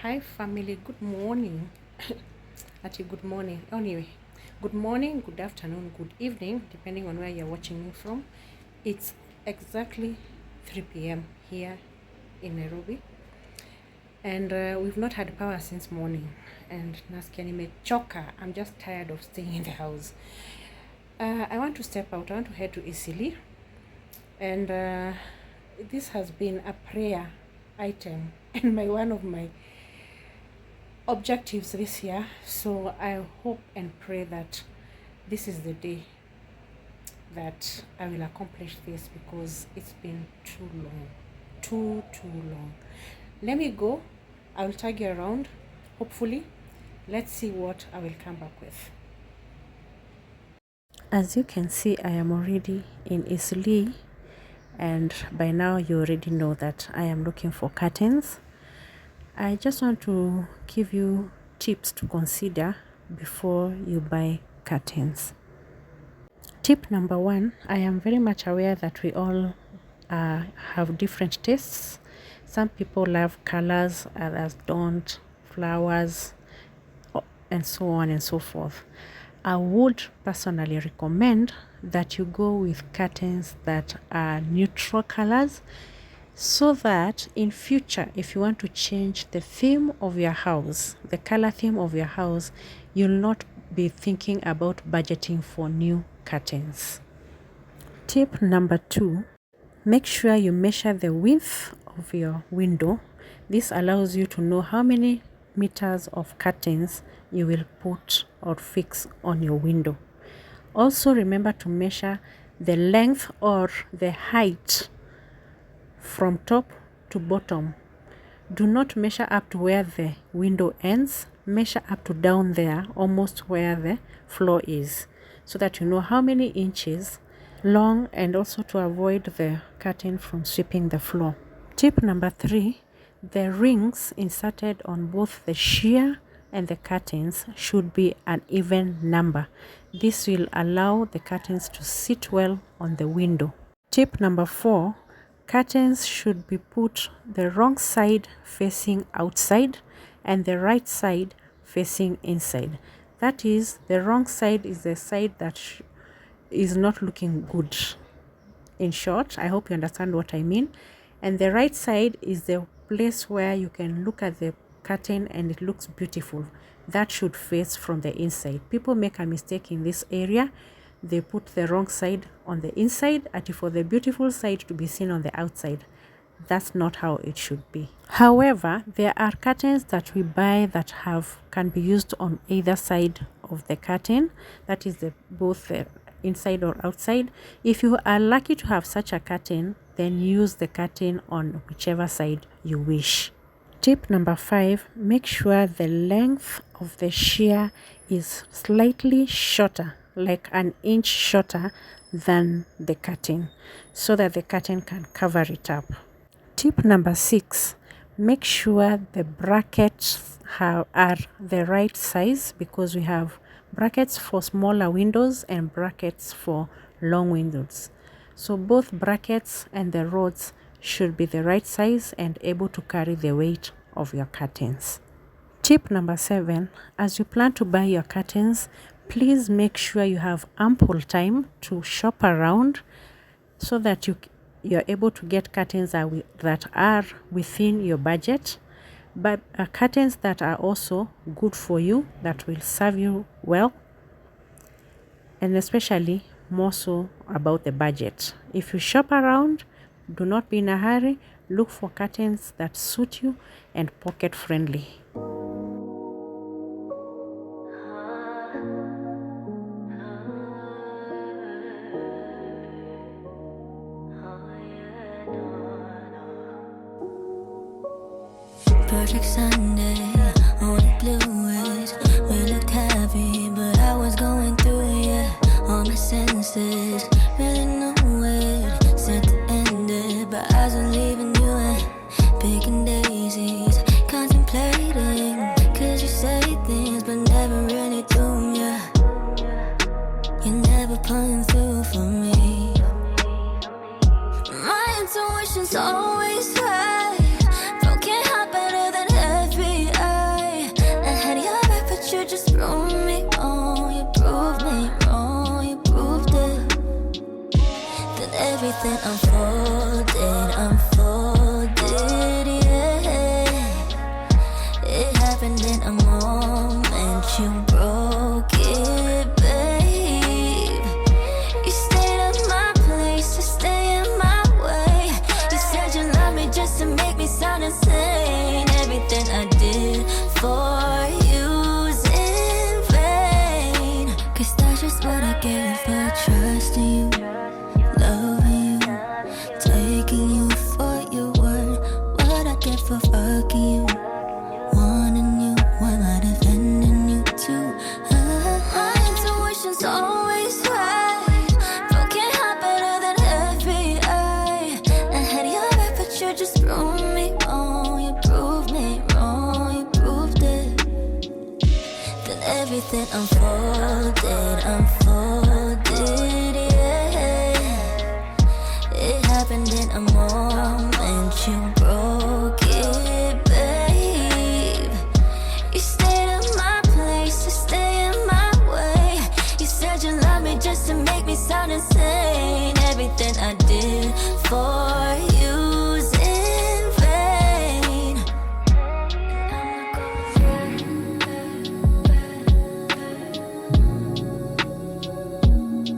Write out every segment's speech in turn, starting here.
Hi family, good morning. Actually, good morning. Anyway, good morning, good afternoon, good evening, depending on where you're watching me from. It's exactly 3 p.m. here in Nairobi, and we've not had power since morning. And nasikia nimechoka. I'm just tired of staying in the house. I want to step out. I want to head to Isili, and this has been a prayer item and one of my objectives this year. So I hope and pray that this is the day that I will accomplish this, because it's been too long, too long. Let me go. I will tag you around. Hopefully, let's see what I will come back with. As you can see, I am already in Isli, and by now you already know that I am looking for curtains. I just want to give you tips to consider before you buy curtains. Tip number one, I am very much aware that we all have different tastes. Some people love colors, others don't, flowers, and so on and so forth. I would personally recommend that you go with curtains that are neutral colors, so that in future, if you want to change the theme of your house, the color theme of your house, you'll not be thinking about budgeting for new curtains. Tip number two, make sure you measure the width of your window. This allows you to know how many meters of curtains you will put or fix on your window. Also remember to measure the length or the height from top to bottom. Do not measure up to where the window ends. Measure up to down there, almost where the floor is, so that you know how many inches long, and also to avoid the curtain from sweeping the floor. Tip number three, the rings inserted on both the sheer and the curtains should be an even number. This will allow the curtains to sit well on the window. Tip number four, curtains should be put the wrong side facing outside and the right side facing inside. That is, the wrong side is the side that is not looking good. In short, I hope you understand what I mean. And the right side is the place where you can look at the curtain and it looks beautiful. That should face from the inside. People make a mistake in this area. They put the wrong side on the inside, and for the beautiful side to be seen on the outside. That's not how it should be. However, there are curtains that we buy that can be used on either side of the curtain. That is both the inside or outside. If you are lucky to have such a curtain, then use the curtain on whichever side you wish. Tip number five, make sure the length of the sheer is slightly shorter, like an inch shorter than the curtain, so that the curtain can cover it up. Tip number six, make sure the brackets are the right size, because we have brackets for smaller windows and brackets for long windows. So both brackets and the rods should be the right size and able to carry the weight of your curtains. Tip number seven, as you plan to buy your curtains, please make sure you have ample time to shop around, so that you're able to get curtains that are within your budget, but curtains that are also good for you, that will serve you well, and especially more so about the budget. If you shop around, do not be in a hurry. Look for curtains that suit you and pocket friendly. Perfect Sunday on the blues. We looked heavy, but I was going through, yeah. All my senses, really know it. Set to end it, but I was leaving you and picking daisies, contemplating. Cause you say things, but never really do, yeah. You're never pulling through for me. My intuition's always right. Broken heart better than heavy everything unfolded, yeah. It happened in a moment, you broke it, babe. You stayed at my place to stay in my way. You said you love me just to make me sound insane. Everything I did for you's in vain. 'Cause that's just what I get for trusting you, loving you, taking you for your word. What I get for fucking you, wanting you, while I defending you too. My intuition's always right. Broken heart better than FBI. I had your back, but you just proved me wrong. You proved me wrong. You proved it. Then everything unfolded, yeah. It happened in a moment, you broke it, babe. You stayed at my place to stay in my way. You said you love me just to make me sound insane. Everything I did for you's in vain.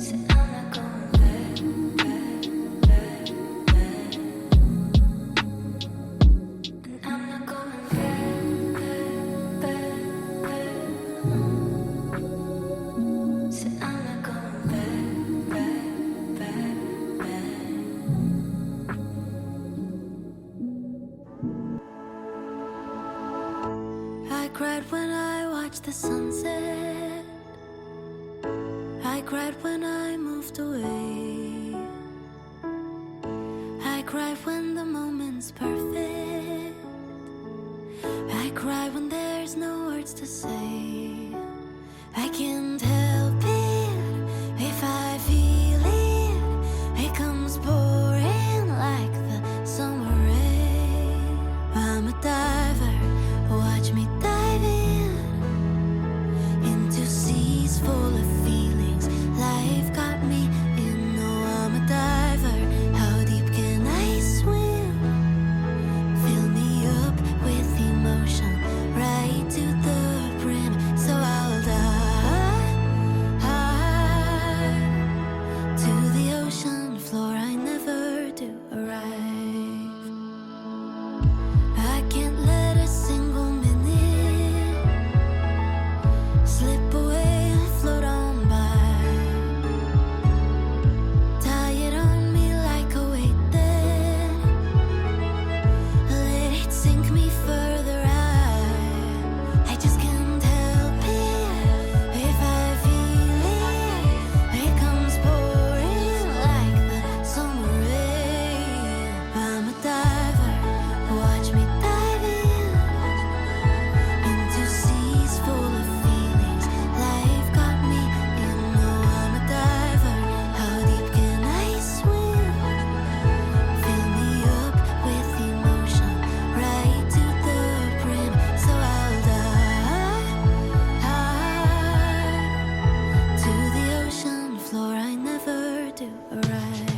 Said I'm not going back. I'm not going back. Said I'm not going back. I cried when I watched the sunset. I cried when I moved away. I cried when the moment's perfect. I cry when there's no words to say. I can't help it if I feel it. It comes pouring like the summer rain. I'm a diver, watch me dive into seas full of feelings. Life got me in. Oh, I'm a diver. How deep can I swim? Fill me up with emotion, right to the brim. So I'll dive to the ocean floor. I never do arrive. I can't let a single minute slip away and float on by. Tie it on me like a weight, then let it sink me further. I just can't help it if I feel it. It comes pouring like the summer rain. I'm a diver, watch me dive into seas full of feelings. Life got me in. Oh, I'm a diver. How deep can I swim? Fill me up with emotion, right to the brim. So I'll dive to the ocean floor. I never do arrive.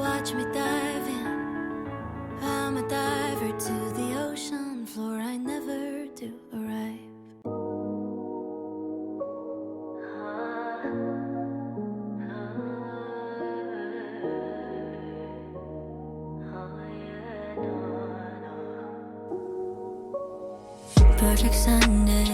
Watch me dive in. I'm a diver to the ocean floor. I never do arrive. Perfect Sunday,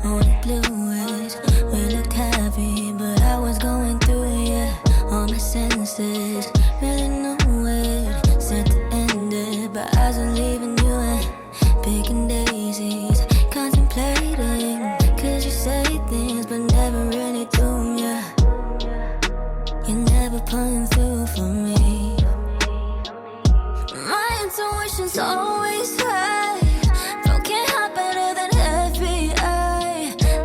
only blues. We looked happy, but I was going through it, yeah. All my senses, really know it. Said to end it, but as I'm leaving you and picking daisies, contemplating, cause you say things but never really do, yeah. You're never pulling through for me. My intuition's always right. Broken heart better than FBI.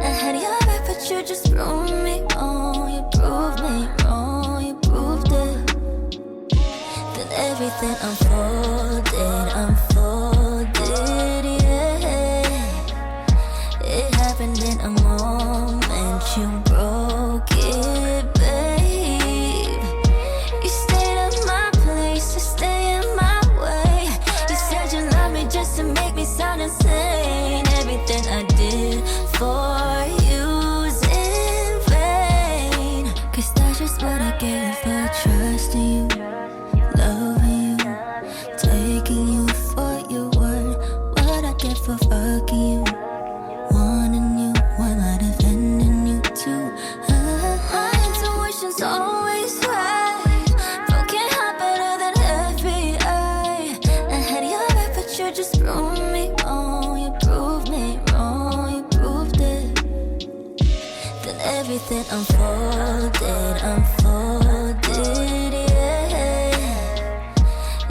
I had your back but you just proved me wrong. You proved me wrong, you proved it. Then everything unfolded, yeah. It happened in a moment, you broke it, babe. You stayed at my place to stay in my way. You said you love me just to make me sound insane. Everything I did for you's in vain. Cause that's just what I get for trusting you, loving you, taking you for your word. What I get for fucking you, wanting you, while I defending you too. My intuition's always right. Broken heart better than FBI. I had your back but you just proved me wrong. You proved me wrong, you proved it. Then everything unfolded, yeah.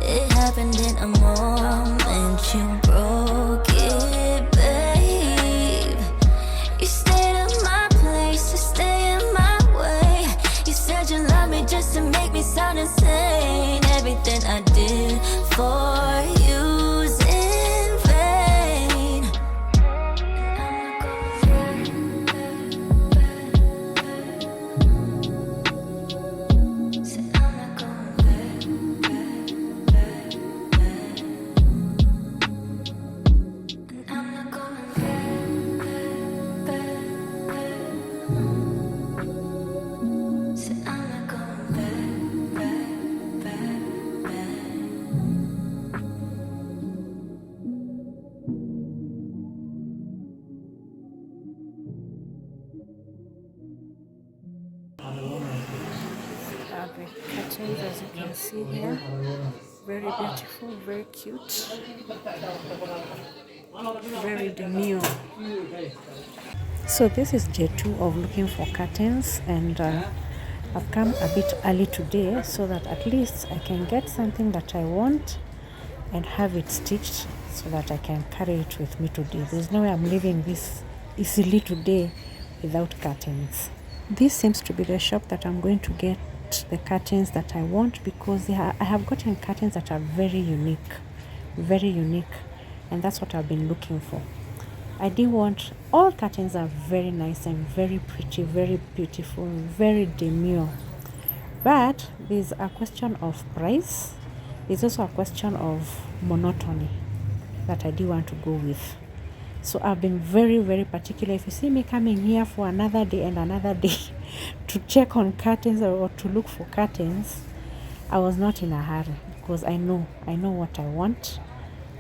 It happened in a moment, you broke it, babe. You stayed at my place to stay in my way. You said you love me just to make me sound insane. Everything I did for you's in vain. Say I'm not going back. And I'm not going back. Say I'm not going back. The curtains, as you can see here, very beautiful, very cute, very demure. So this is day 2 of looking for curtains, and I've come a bit early today so that at least I can get something that I want and have it stitched so that I can carry it with me today. There's no way I'm leaving this easily today without curtains. This seems to be the shop that I'm going to get the curtains that I want, because I have gotten curtains that are very unique, and that's what I've been looking for. I do want, all curtains are very nice and very pretty, very beautiful, very demure, but there's a question of price. There's also a question of monotony that I do want to go with. So I've been very, very particular. If you see me coming here for another day and another day to check on curtains or to look for curtains, I was not in a hurry, because I know what I want.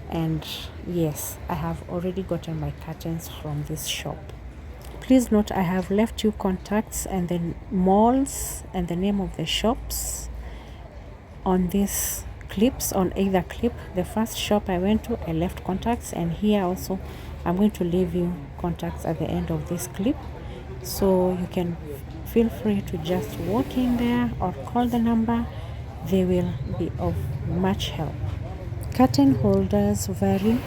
And yes, I have already gotten my curtains from this shop. Please note, I have left you contacts and the malls and the name of the shops on these clips, on either clip. The first shop I went to, I left contacts, and here also I'm going to leave you contacts at the end of this clip, so you can feel free to just walk in there or call the number. They will be of much help. Curtain holders vary.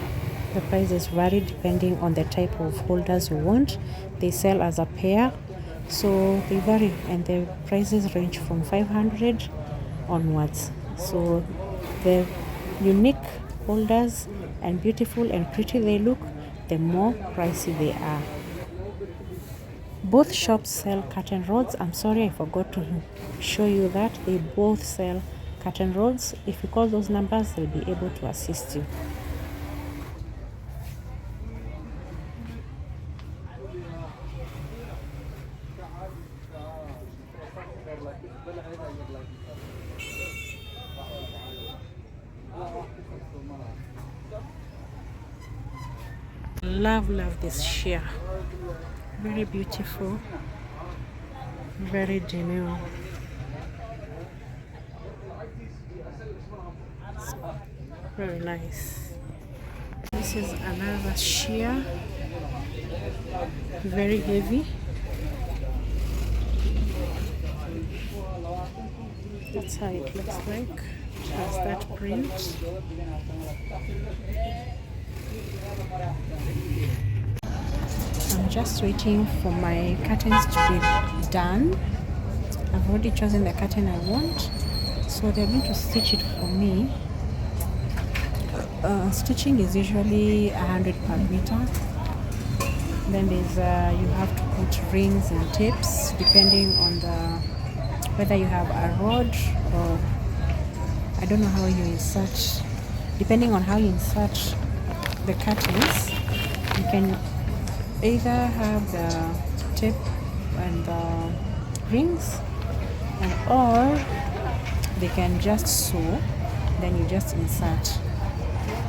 The prices vary depending on the type of holders you want. They sell as a pair, so they vary, and the prices range from 500 onwards. So the unique holders and beautiful and pretty they look, the more pricey they are. Both shops sell curtain rods. I'm sorry, I forgot to show you that. They both sell curtain rods. If you call those numbers, they'll be able to assist you. Love this sheer. Very beautiful, very demure. Very nice. This is another sheer, very heavy. That's how it looks like. It has that print. I'm just waiting for my curtains to be done. I've already chosen the curtain I want, so they're going to stitch it for me. Stitching is usually 100 per meter. Then there's you have to put rings and tips depending on whether you have a rod or I don't know how you insert. Depending on how you insert the curtains, you can either have the tip and the rings, or they can just sew. Then you just insert,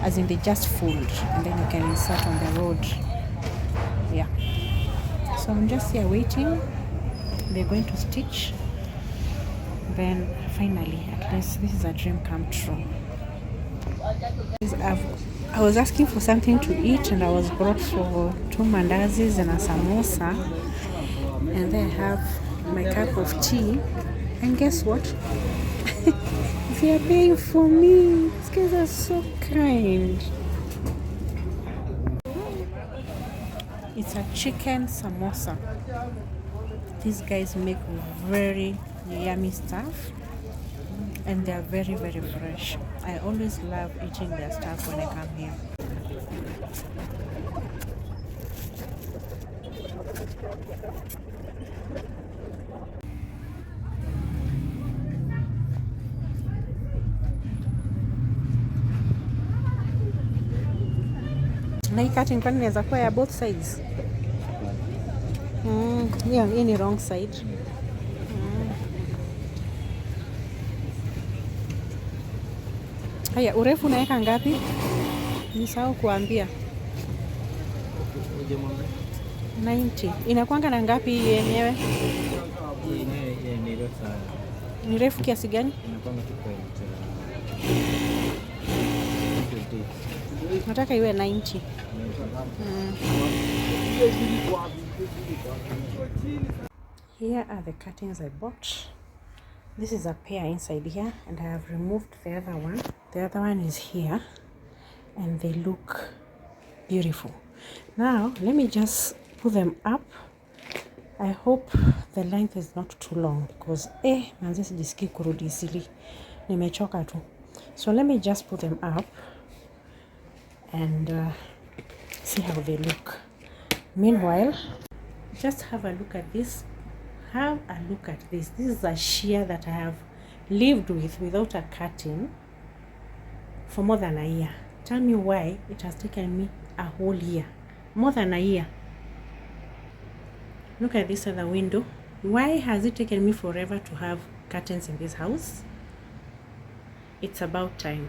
as in they just fold, and then you can insert on the rod. Yeah. So I'm just here waiting. They're going to stitch. Then finally, at least this is a dream come true. I was asking for something to eat, and I was brought for 2 mandazis and a samosa. And then I have my cup of tea. And guess what? They are paying for me. These guys are so kind. It's a chicken samosa. These guys make very yummy stuff, and they are very, very fresh. I always love eating their stuff when I come here. Na hii cutting kwani inaweza kuwa ya both sides? Yeah, hii ni wrong side. Haya, urefu unaweka ngapi? Nisahau kuambia. 90. Inakuanga na ngapi yenyewe? Ni refu kiasi gani? Nataka iwe 90. Here are the curtains I bought. This is a pair inside here, and I have removed the other one. The other one is here, and they look beautiful. Now let me just put them up. I hope the length is not too long, because manze sijisikii kurudi easily. Nimechoka tu. So let me just put them up and see how they look. Meanwhile, just have a look at this. Have a look at this. This is a sheer that I have lived with without a curtain for more than a year. Tell me why it has taken me a whole year. More than a year. Look at this other window. Why has it taken me forever to have curtains in this house? It's about time.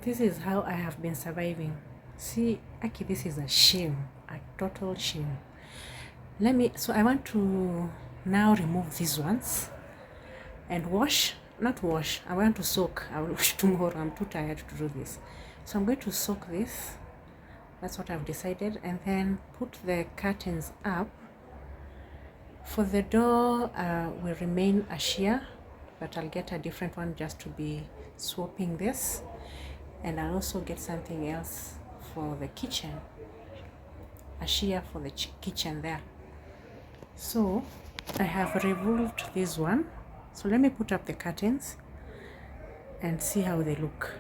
This is how I have been surviving. See, Aki, this is a shame. A total shame. So I want to now remove these ones and wash. Not wash, I want to soak. I will wash tomorrow. I'm too tired to do this. So I'm going to soak this. That's what I've decided. And then put the curtains up. For the door will remain a sheer, but I'll get a different one just to be swapping this. And I'll also get something else for the kitchen. A sheer for the kitchen there. So I have removed this one. So let me put up the curtains and see how they look.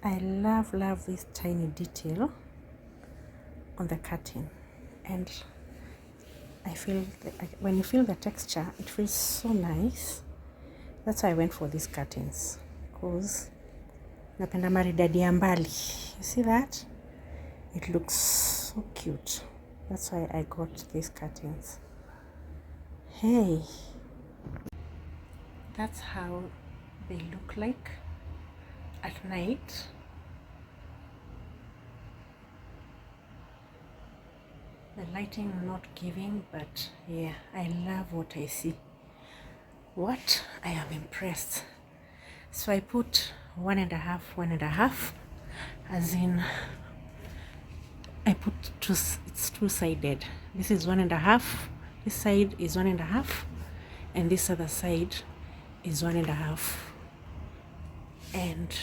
I love this tiny detail on the curtain, and I feel when you feel the texture, it feels so nice. That's why I went for these curtains, because napenda maridadi ya mbali. You see that? It looks so cute. That's why I got these curtains. Hey, that's how they look like at night. The lighting not giving, but yeah, I love what I see. I am impressed. So I put one and a half, as in I put two, it's two-sided. This is 1.5, this side is 1.5, and this other side is 1.5, and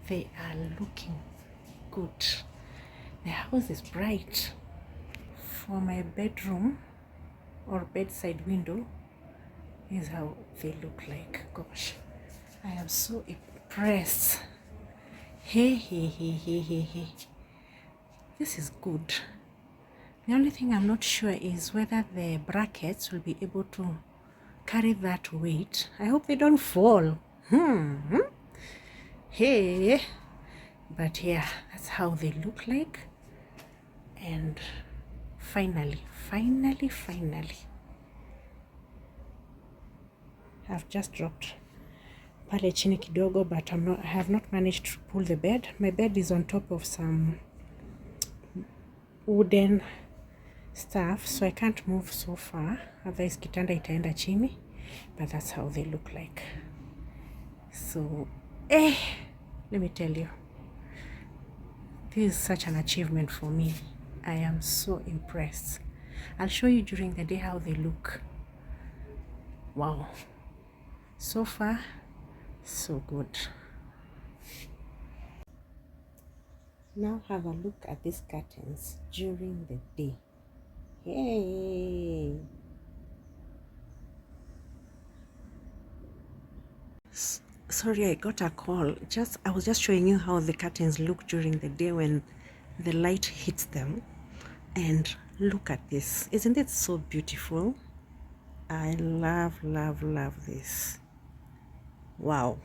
they are looking good. The house is bright. For my bedroom or bedside window is how they look like. Gosh, I am so impressed. Hey. This is good. The only thing I'm not sure is whether the brackets will be able to carry that weight. I hope they don't fall. Hey, but yeah, that's how they look like. And finally, I've just dropped pale chini kidogo, but I have not managed to pull the bed. My bed is on top of some wooden stuff, so I can't move so far, otherwise kitanda itaenda chini. But that's how they look like. So let me tell you, this is such an achievement for me. I am so impressed. I'll show you during the day how they look. Wow, so far so good. Now have a look at these curtains during the day. Hey, sorry, I got a call. I was just showing you how the curtains look during the day when the light hits them. And look at this. Isn't it so beautiful? I love this. Wow.